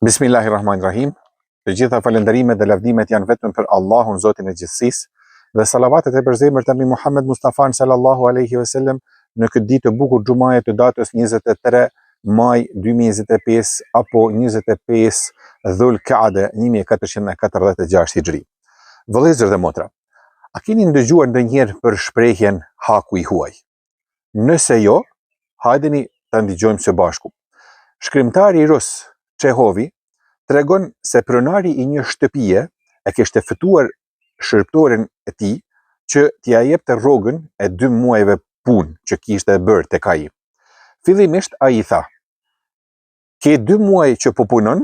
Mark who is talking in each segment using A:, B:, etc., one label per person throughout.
A: Bismillahirrahmanirrahim. Të gjitha falënderimet dhe lavdimet janë vetëm për Allahun, Zotin e gjithësisë, dhe salavatet e përzemërt mbi Muhammed Mustafa sallallahu alaihi wasallam në këtë ditë të bukur xumaje të datës 23 maj 2025 apo 25 Dhul-Qaada 1446 Hijri. Vëllezër dhe motra, a keni ndëgjuar ndonjëherë për shprehjen haku i huaj? Nëse jo, hajdeni ta ndëgjojmë së bashku. Shkrimtari rus Çehovi tregon se pronari i një shtëpie e kishte fituar shërptoren e tij që t'ia jepte rrogën e 2 muajve punë që kishte bërë tek ai. Fillimisht ai i tha: "Ke 2 muaj që po punon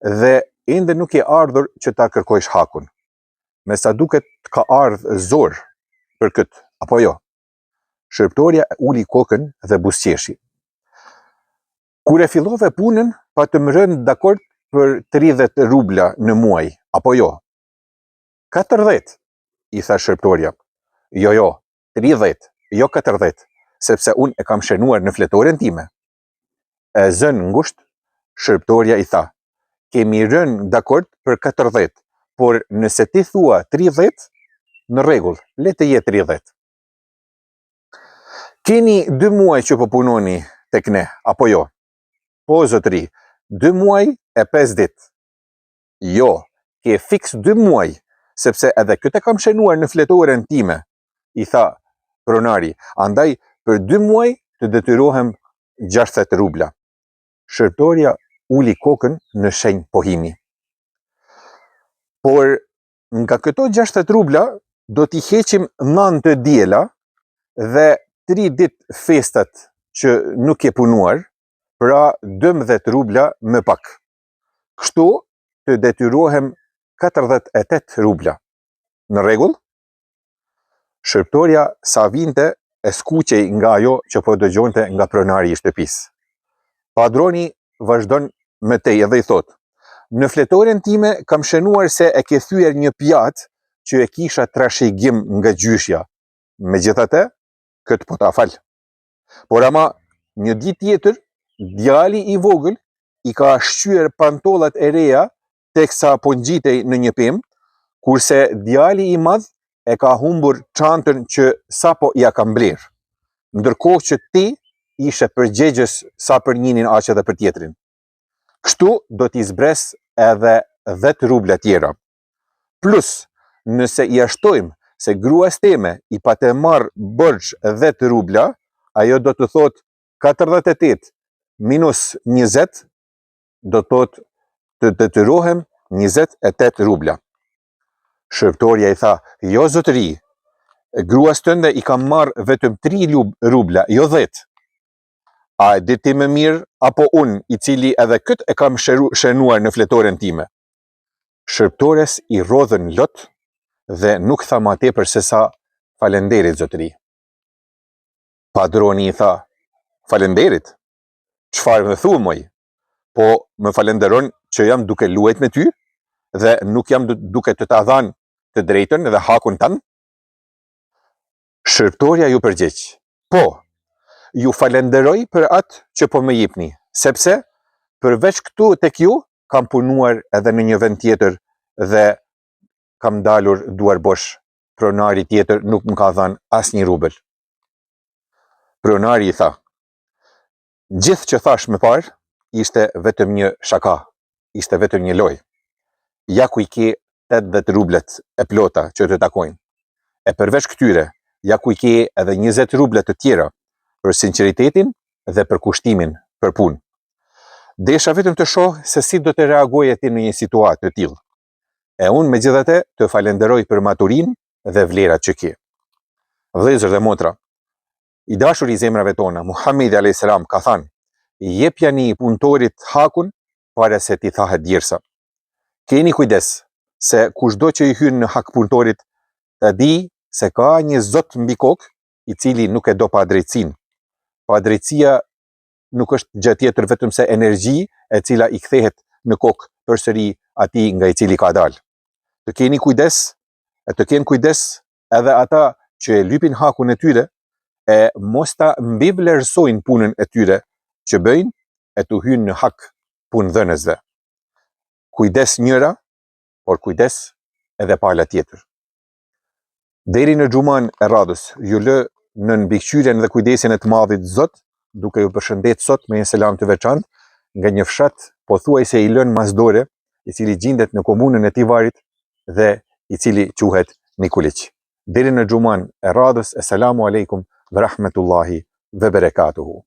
A: dhe ende nuk e ardhur që ta kërkojsh hakun. Me sa duket ka ardhur zor për këtë, apo jo?" Shërptoria uli kokën dhe buzëqeshi. "Kur e fillove punën, patëm rënë dakord për 30 rubla në muaj, apo jo?" "40, i tha shërptoria. Jo, 30, jo 40, sepse unë e kam shenuar në fletoren time." E zënë ngusht, shërptoria i tha: "Kemi rënë dakord për 40, por nëse ti thua 30, në rregull, le të jetë 30. Keni 2 muaj që po punoni tek ne, apo jo?" "Po zotëri, 2 muaj e 5 ditë." "Jo, ke fiks 2 muaj, sepse edhe këtë kam shenuar në fletoren time," i tha pronari. "Andaj për 2 muaj të detyrohem 60 rubla." Shërptoria uli kokën në shenjë pohimi. "Por nga këto 60 rubla do t'i heqim 9 të diela dhe 3 ditë festat që nuk je punuar, pra 12 rubla më pak. Kështu të detyrohem 48 rubla. Në rregull?" Shërptoria sa vinte e skuqej nga ajo që po dëgjonte nga pronari i shtëpisë. Padroni vazhdon më tej edhe i thot: "Në fletoren time kam shenuar se e ke thyer një pjatë që e kisha trashëgim nga gjyshja. Megjithatë, këtë po ta fal. Por ama një ditë tjetër, djali i vogël i ka shqyer pantollat e reja teksa po ngjitej në një pemë, kurse djali i madh e ka humbur çantën që sapo ja ka mbledh, ndërkohë që ti ishe përgjegjës sa për njinin aq edhe për tjetrin. Kështu do t'i zbres edhe 10 rubla tjera. Plus, nëse i ashtojmë se gruas teme i patë marr borxh 10 rubla, ajo do të thot 48 minus 20 do të thot të detyrohem 28 rubla. Shërptoria i tha: "Jo zotëri, gruas tënde i kam marr vetëm 3 rubla, jo 10. A e di ti më mirë apo unë, i cili edhe këtë e kam shenuar në fletoren time?" Shërptores i rodhën lot dhe nuk tha ma tepër se sa "Falenderit zotëri." Padroni i tha: "Falenderit? Çfarë më thua moj? Po më falenderon që jam duke luajt me ty dhe nuk jam duke të ta dhanë të drejtën dhe hakun tanë?" Shërptoria ju përgjigj: "Po, ju falenderoj për atë që po më jepni, sepse përveç këtu tek ju kam punuar edhe në një vend tjetër dhe kam dalur duar bosh. Pronari tjetër nuk më ka dhënë asnjë rubël." Pronari i tha: "Gjithë që thash më parë ishte vetëm një shaka, ishte vetëm një lojë. Ja ku i ke 80 rublet e plota që të takojnë. E përveç këtyre, ja ku i ke edhe 20 rublet të tjera për sinqeritetin dhe për kushtimin për punë. Desha vetëm të shoh se si do të reagoje ti në një situatë të tillë. E unë megjithatë të falenderoj për maturinë dhe vlerat që ke." Vëllezër dhe motra, i dashur i zemrave tona, Muhamedi alayhis salam ka thënë: "Jepjani punëtorit hakun para se t'i thahet djersa." Keni kujdes se kushdo që i hyn në hak punëtorit ta di se ka një Zot mbi kokë i cili nuk e do padrejtësinë. Padrejtësia nuk është gjë tjetër vetëm se energji e cila i kthehet në kokë përsëri atij nga i cili ka dalë. Të keni kujdes, e të kenë kujdes edhe ata që e lypin hakun e tyre, e mos ta mbivlerësojnë punën e tyre që bëjnë e të hynë në hak punëdhënësve. kujdes njëra, por kujdes edhe pala tjetër. Deri në xhuman e radhës, ju lë në mbikëqyrjen dhe kujdesin e të madhit Zot, duke ju përshëndet sot me një selam të veçantë nga një fshat pothuajse i lënë masdore, i cili gjendet në komunën e Tivarit dhe i cili quhet Nikuliq. Deri në xhuman e radhës, Assalamu alaikum ve rahmetullahi ve berekatuhu.